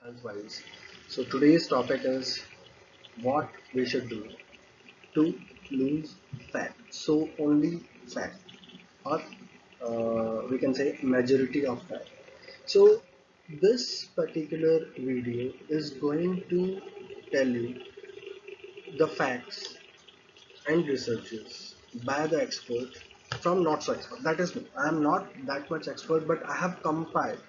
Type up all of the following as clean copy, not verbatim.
health wise. So today's topic is what we should do to lose fat. So only fat, or we can say majority of fat. So this particular video is going to tell you the facts and researches by the experts from not so expert. That is me. I am not that much expert, but I have compiled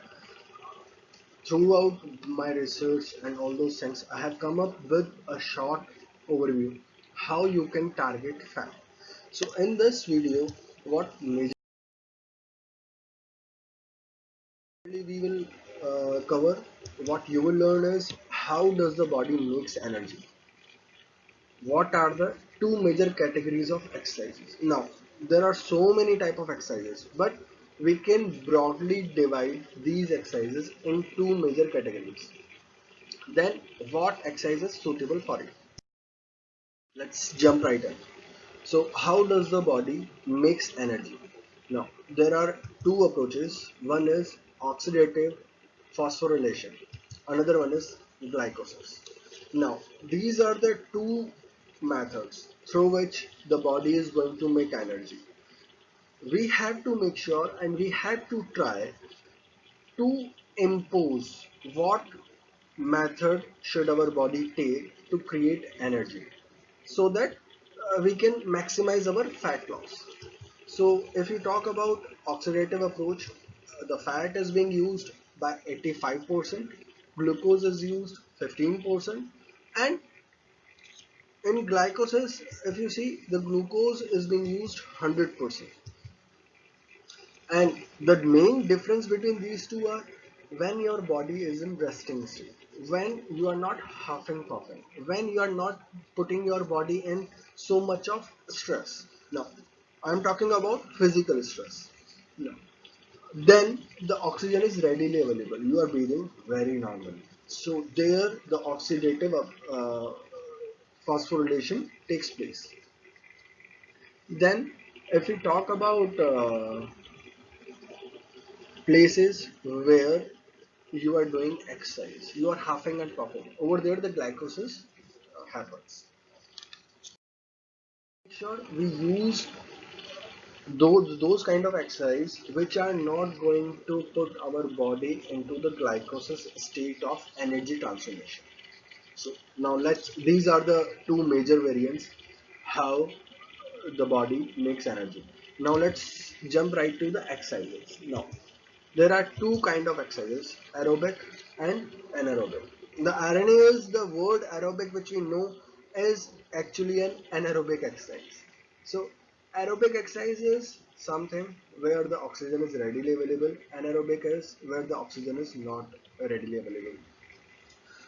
throughout my research and all those things. I have come up with a short overview how you can target fat. So in this video, what majorly we will cover, what you will learn is how does the body makes energy. What are the two major categories of exercises? Now there are so many type of exercises, but we can broadly divide these exercises in two major categories. Then what exercise is suitable for you? Let's jump right in. So how does the body makes energy? Now there are two approaches. One is oxidative phosphorylation. Another one is glycolysis. Now these are the two methods through which the body is going to make energy. We have to make sure and we have to try to impose what method should our body take to create energy so that we can maximize our fat loss. So if you talk about oxidative approach, the fat is being used by 85%, glucose is used 15%, and in glycolysis, if you see, the glucose is being used 100%. And the main difference between these two are when your body is in resting state, when you are not huffing puffing, when you are not putting your body in so much of stress. Now, I'm talking about physical stress. Now, then the oxygen is readily available. You are breathing very normally. So there, the oxidative phosphorylation takes place. Then, if we talk about places where you are doing exercise, you are huffing and puffing, over there the glycolysis happens. Make sure we use those kind of exercise which are not going to put our body into the glycolysis state of energy transformation. So now let's, these are the two major variants how the body makes energy. Now let's jump right to the exercises. Now there are two kind of exercises, aerobic and anaerobic. The irony is the word aerobic which we know is actually an anaerobic exercise. So aerobic exercise is something where the oxygen is readily available. Anaerobic is where the oxygen is not readily available.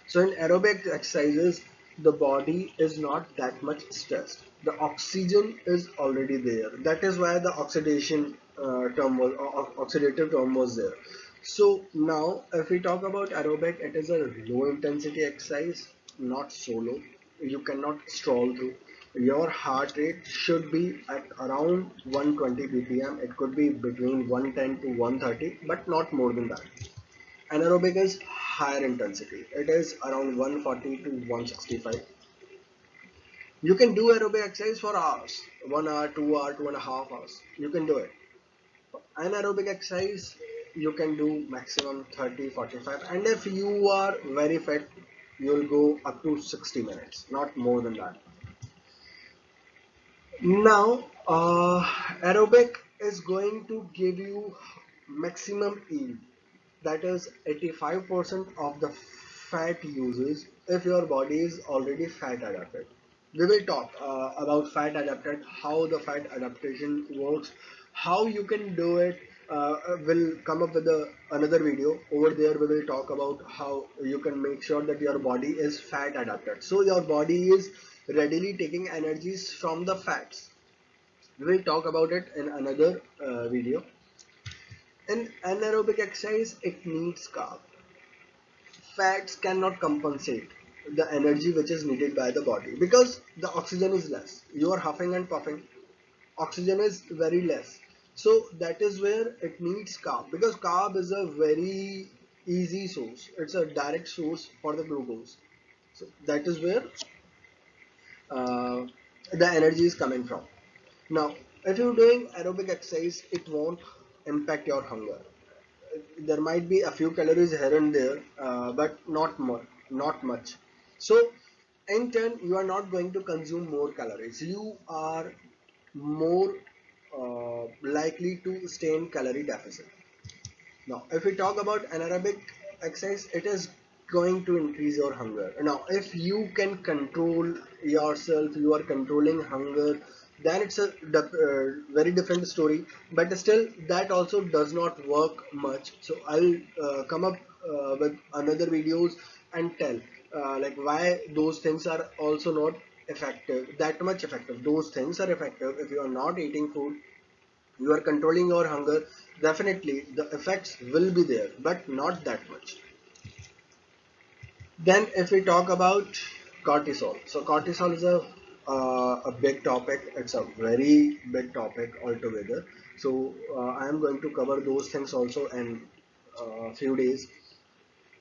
So in aerobic exercises, the body is not that much stressed. The oxygen is already there. That is why the oxidation term was oxidative term was there. So now, if we talk about aerobic, it is a low intensity exercise, not solo. You cannot stroll through. Your heart rate should be at around 120 bpm. It could be between 110 to 130, but not more than that. Anaerobic is higher intensity. It is around 140 to 165. You can do aerobic exercise for hours, 1 hour, 2 hour, 2.5 hours. You can do it. Anaerobic exercise, you can do maximum 30, 45. And if you are very fit, you'll go up to 60 minutes, not more than that. Now, aerobic is going to give you maximum yield, that is 85% of the fat uses if your body is already fat adapted. We will talk about fat adapted, how the fat adaptation works, how you can do it. We'll come up with another video. Over there we will talk about how you can make sure that your body is fat adapted, so your body is readily taking energies from the fats. We will talk about it in another video. In anaerobic exercise, it needs carb. Fats cannot compensate the energy which is needed by the body because the oxygen is less. You are huffing and puffing, oxygen is very less. So that is where it needs carb, because carb is a very easy source. It's a direct source for the glucose. So that is where uh, the energy is coming from. Now, if you're doing aerobic exercise, it won't impact your hunger. There might be a few calories here and there, but not more, not much. So, in turn, you are not going to consume more calories. You are more likely to stay in calorie deficit. Now, if we talk about anaerobic exercise, it is going to increase your hunger. Now, if you can control yourself, you are controlling hunger, then it's a very different story. But still, that also does not work much. So I'll come up with another videos and tell like why those things are also not effective, that much effective. Those things are effective if you are not eating food, you are controlling your hunger. Definitely the effects will be there, but not that much. Then if we talk about cortisol, so cortisol is a big topic. It's a very big topic altogether. So I am going to cover those things also in a few days.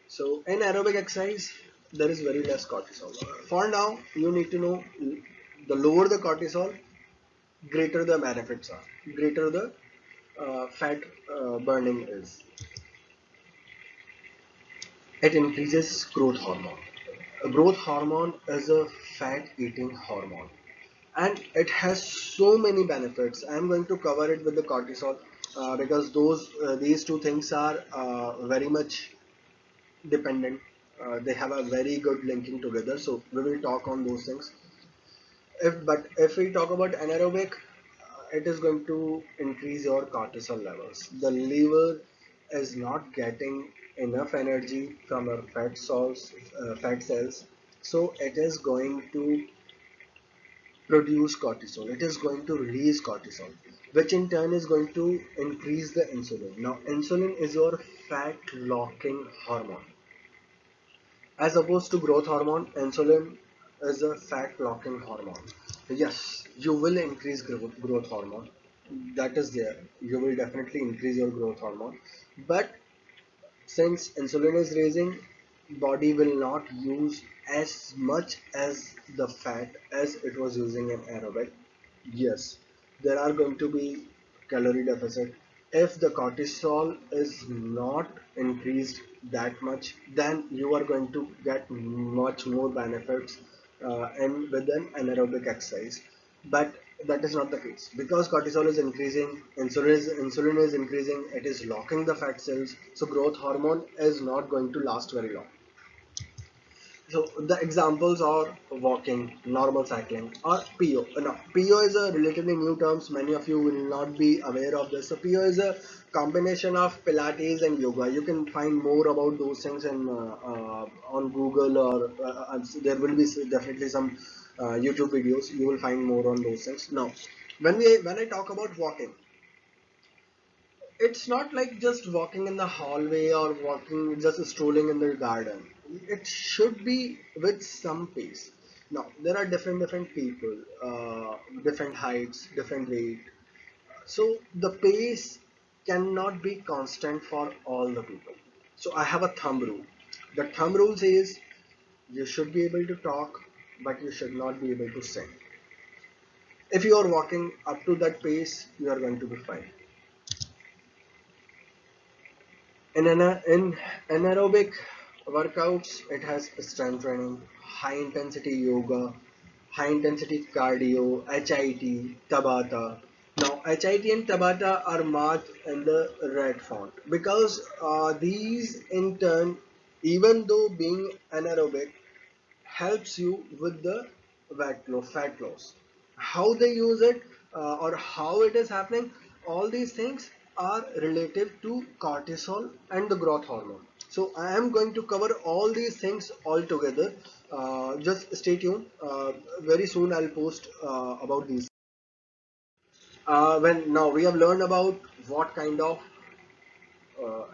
So in aerobic exercise there is very less cortisol. For now you need to know, the lower the cortisol, greater the benefits are, greater the fat burning is. It increases growth hormone. A growth hormone is a fat eating hormone and it has so many benefits. I am going to cover it with the cortisol because these two things are very much dependent. They have a very good linking together. So we will talk on those things. If we talk about anaerobic, it is going to increase your cortisol levels. The liver is not getting enough energy from your fat cells, so it is going to produce cortisol. It is going to release cortisol, which in turn is going to increase the insulin. Now, insulin is your fat locking hormone. As opposed to growth hormone, insulin is a fat locking hormone. Yes, you will increase growth hormone. That is there. You will definitely increase your growth hormone. But since insulin is raising, body will not use as much as the fat as it was using in aerobic. Yes, there are going to be calorie deficit. If the cortisol is not increased that much, then you are going to get much more benefits and with an anaerobic exercise. But that is not the case because cortisol is increasing, insulin is increasing, it is locking the fat cells. So growth hormone is not going to last very long. So the examples are walking, normal cycling, or PO. Now, PO is a relatively new terms. Many of you will not be aware of this. So PO is a combination of Pilates and yoga. You can find more about those things on Google, or there will be definitely some YouTube videos. You will find more on those things. Now, when I talk about walking, it's not like just walking in the hallway or walking just strolling in the garden. It should be with some pace. Now there are different people, different heights, different weight, so the pace cannot be constant for all the people. So I have a thumb rule. The thumb rule says you should be able to talk, but you should not be able to sing. If you are walking up to that pace, you are going to be fine. In anaerobic workouts, it has strength training, high intensity yoga, high intensity cardio, HIT, Tabata. Now, HIT and Tabata are marked in the red font because these in turn, even though being anaerobic, helps you with the fat loss. How they use it or how it is happening, all these things are relative to cortisol and the growth hormone. So I am going to cover all these things all together. Just stay tuned. Very soon I'll post about these. When now we have learned about what kind of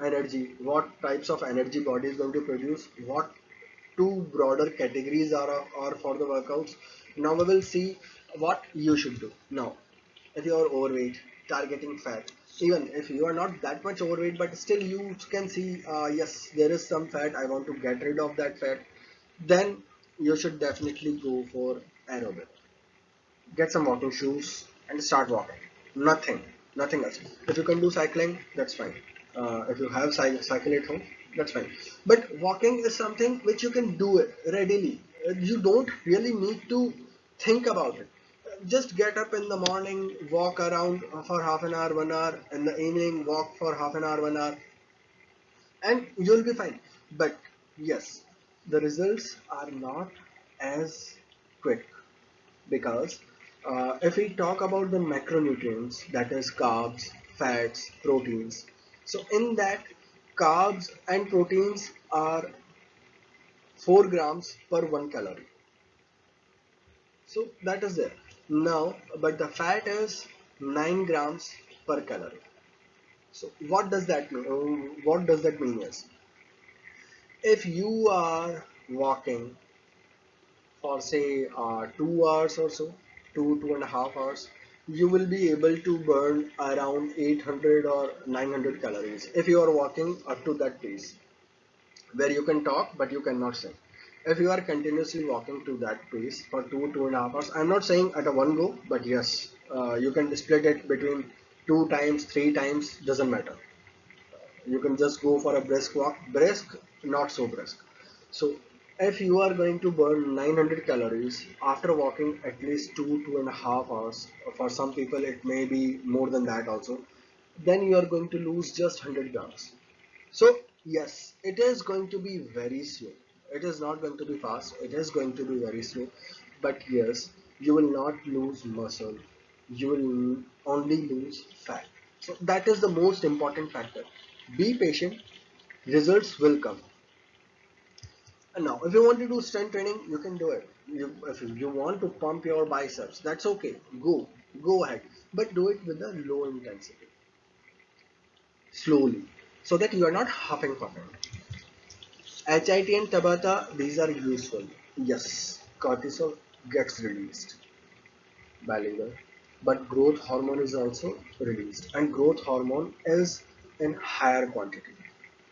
energy, what types of energy body is going to produce, what two broader categories are for the workouts. Now we will see what you should do. Now, if you are overweight, targeting fat, Even if you are not that much overweight, but still you can see, yes, there is some fat, I want to get rid of that fat, then you should definitely go for aerobic. Get some walking shoes and start walking. Nothing, nothing else. If you can do cycling, that's fine. If you have cycle at home, that's fine. But walking is something which you can do it readily. You don't really need to think about it. Just get up in the morning, walk around for half an hour, 1 hour. In the evening, walk for half an hour, 1 hour, and you'll be fine. But yes, the results are not as quick, because if we talk about the macronutrients, that is carbs, fats, proteins, so in that, carbs and proteins are 4 grams per 1 calorie, so that is there. Now but the fat is 9 grams per calorie. So what does that mean? What does that mean is, if you are walking for say 2 hours or so, 2.5 hours, you will be able to burn around 800 or 900 calories if you are walking up to that pace, where you can talk but you cannot sing. If you are continuously walking to that pace for 2.5 hours, I'm not saying at a one go, but yes, you can split it between 2 times, 3 times, doesn't matter. You can just go for a brisk walk, brisk, not so brisk. So if you are going to burn 900 calories after walking at least 2.5 hours, for some people it may be more than that also, then you are going to lose just 100 grams. So yes, it is going to be very slow, it is not going to be fast, it is going to be very slow. But yes, you will not lose muscle, you will only lose fat. So that is the most important factor. Be patient, results will come. And now if you want to do strength training, you can do it. If you want to pump your biceps, that's okay, go ahead, but do it with a low intensity, slowly, so that you are not huffing puffing. HIT and Tabata, these are useful. Yes, cortisol gets released by liver, but growth hormone is also released, and growth hormone is in higher quantity.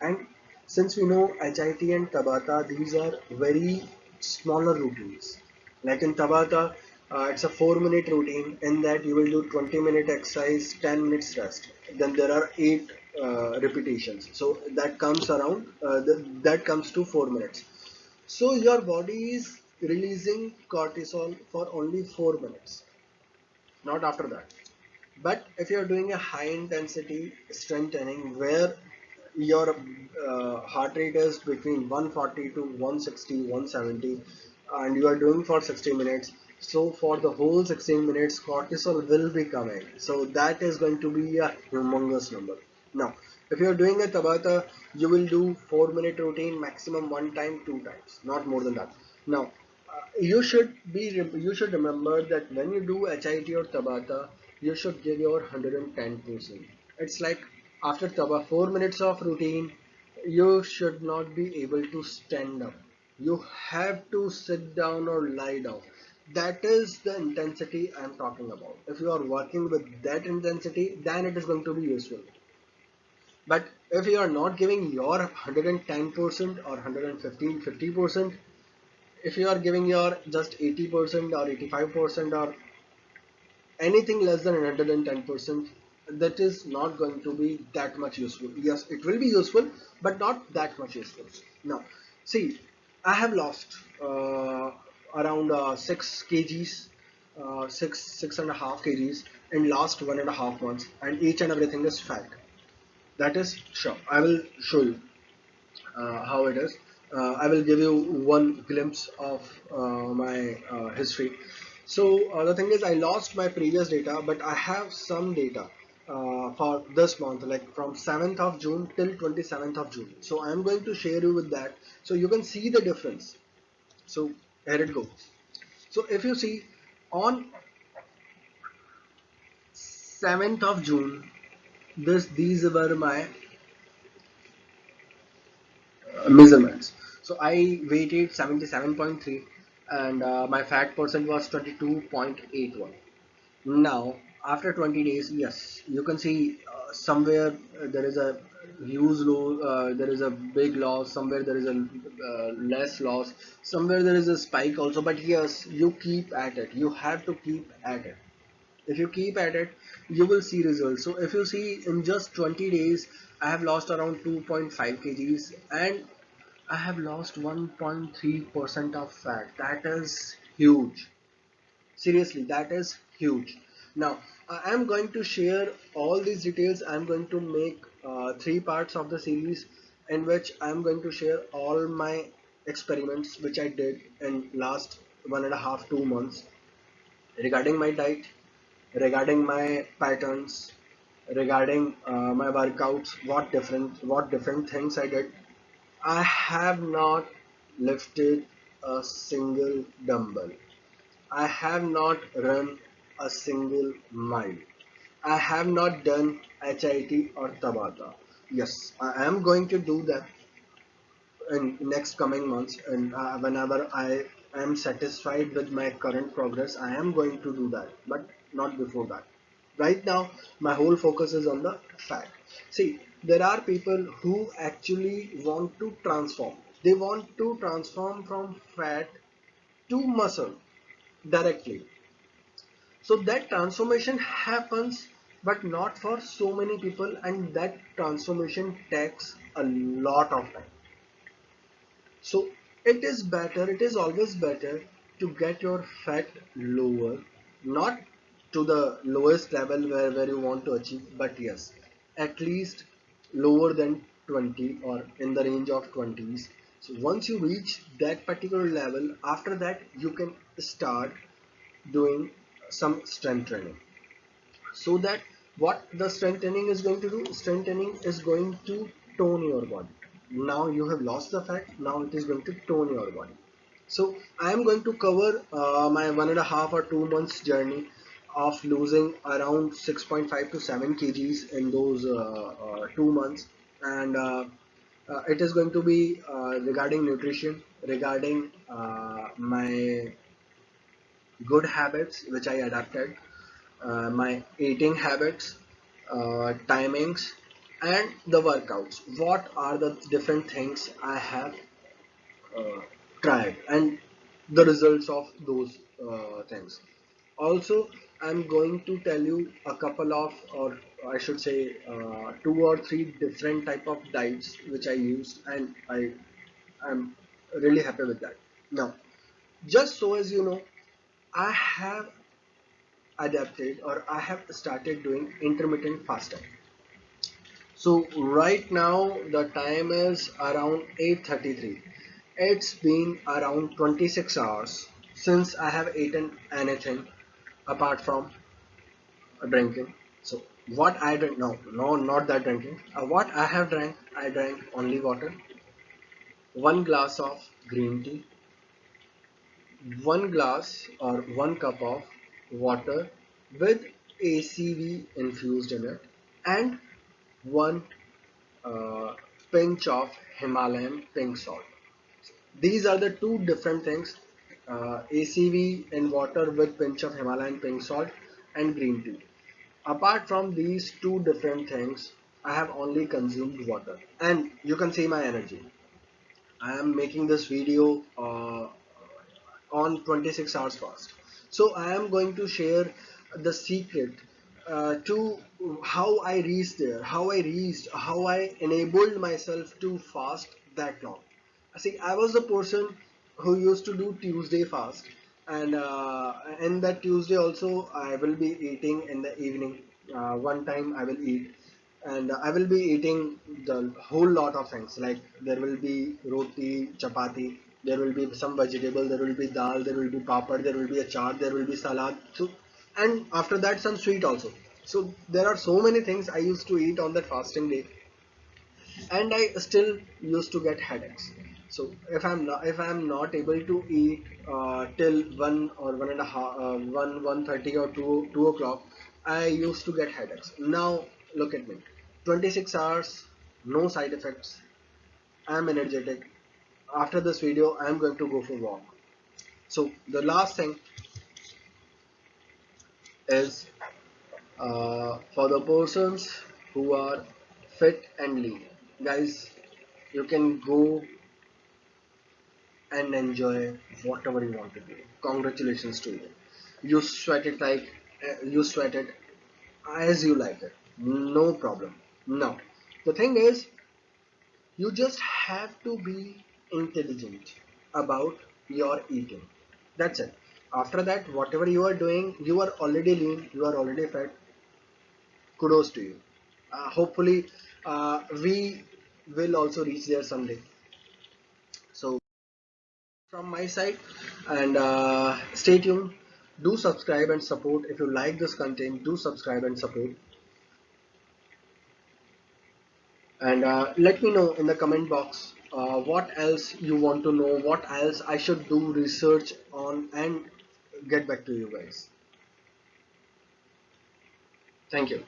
And since we know HIT and Tabata, these are very smaller routines. Like in Tabata, it's a 4 minute routine. In that, you will do 20-minute exercise, 10 minutes rest. Then there are 8 repetitions. So that comes around, that comes to 4 minutes. So your body is releasing cortisol for only 4 minutes, not after that. But if you're doing a high intensity strength training where your heart rate is between 140 to 160, 170, and you are doing for 60 minutes, so for the whole 16 minutes, cortisol will be coming. So that is going to be a humongous number. Now, if you are doing a Tabata, you will do 4 minute routine, maximum one time, 2 times, not more than that. Now, you should remember that when you do HIT or Tabata, you should give your 110%. It's like after 4 minutes of routine, you should not be able to stand up. You have to sit down or lie down. That is the intensity I'm talking about. If you are working with that intensity, then it is going to be useful. But if you are not giving your 110% or 115, 50%, if you are giving your just 80% or 85% or anything less than 110%, that is not going to be that much useful. Yes, it will be useful, but not that much useful. Now, see, I have lost around 6 kgs, 6.5 kgs in last 1.5 months, and each and everything is fat. That is sure. I will show you how it is. I will give you one glimpse of my history. So the thing is, I lost my previous data, but I have some data for this month, like from 7th of June till 27th of June. So I am going to share you with that, so you can see the difference. So here it goes. So if you see, on 7th of June, these were my measurements. So I weighted 77.3, and my fat percent was 22.81. Now After 20 days, yes, you can see somewhere there is a huge low, there is a big loss, somewhere there is a less loss, somewhere there is a spike also, but yes, you keep at it, you have to keep at it. If you keep at it, you will see results. So if you see, in just 20 days I have lost around 2.5 kgs, and I have lost 1.3% of fat. That is huge. Seriously, that is huge. Now I am going to share all these details. I'm going to make three parts of the series, in which I'm going to share all my experiments which I did in last 1.5 2 months, regarding my diet, regarding my patterns, regarding my workouts, what different things I did. I have not lifted a single dumbbell. I have not run a single mile. I have not done HIT or Tabata. Yes, I am going to do that in next coming months, and whenever I am satisfied with my current progress, I am going to do that, but not before that. Right now, my whole focus is on the fat. See, there are people who actually want to transform. They want to transform from fat to muscle directly. So that transformation happens, but not for so many people, and that transformation takes a lot of time. So it is always better to get your fat lower, not to the lowest level where you want to achieve, but yes, at least lower than 20 or in the range of 20s. So once you reach that particular level, after that you can start doing some strength training. So that what the strengthening is going to do, strengthening is going to tone your body. Now you have lost the fat, now it is going to tone your body. So I am going to cover my 1.5 or 2 months journey of losing around 6.5 to 7 kgs in those 2 months. And it is going to be regarding nutrition, regarding my good habits which I adapted, my eating habits, timings, and the workouts. What are the different things I have uh, tried, and the results of those things. Also, I'm going to tell you a couple of, or I should say, 2 or 3 different type of diets which I used, and I am really happy with that. Now, just so as you know, I have adapted, or I have started doing intermittent fasting. So right now the time is around 8:33. It's been around 26 hours since I have eaten anything apart from drinking. So what I drink, no, not that drinking. What I have drank, I drank only water, 1 glass of green tea, 1 glass or 1 cup of water with ACV infused in it, and one uh, pinch of Himalayan pink salt. These are the two different things: ACV in water with pinch of Himalayan pink salt and green tea. Apart from these two different things, I have only consumed water, and you can see my energy. I am making this video on 26 hours fast. So I am going to share the secret to how I reached there, how I enabled myself to fast that long. See, I was the person who used to do Tuesday fast, and in that Tuesday also I will be eating in the evening. One time I will eat, and I will be eating the whole lot of things. Like there will be roti, chapati, there will be some vegetable, there will be dal, there will be papad, there will be achar, there will be salad. So, and after that some sweet also. So there are so many things I used to eat on that fasting day, and I still used to get headaches. So if I'm not able to eat till 1 or 1.5, 1:30 or 2 o'clock, I used to get headaches. Now look at me, 26 hours, no side effects. I'm energetic. After this video, I'm going to go for walk. So the last thing is For the persons who are fit and lean, guys, you can go and enjoy whatever you want to do. Congratulations to you. You sweat it as you like it. No problem. Now, the thing is, you just have to be intelligent about your eating. That's it. After that, whatever you are doing, you are already lean, you are already fat. Kudos to you. Hopefully, we will also reach there someday. So, from my side, and stay tuned. Do subscribe and support. If you like this content, do subscribe and support. And let me know in the comment box what else you want to know, what else I should do research on, and get back to you guys. Thank you.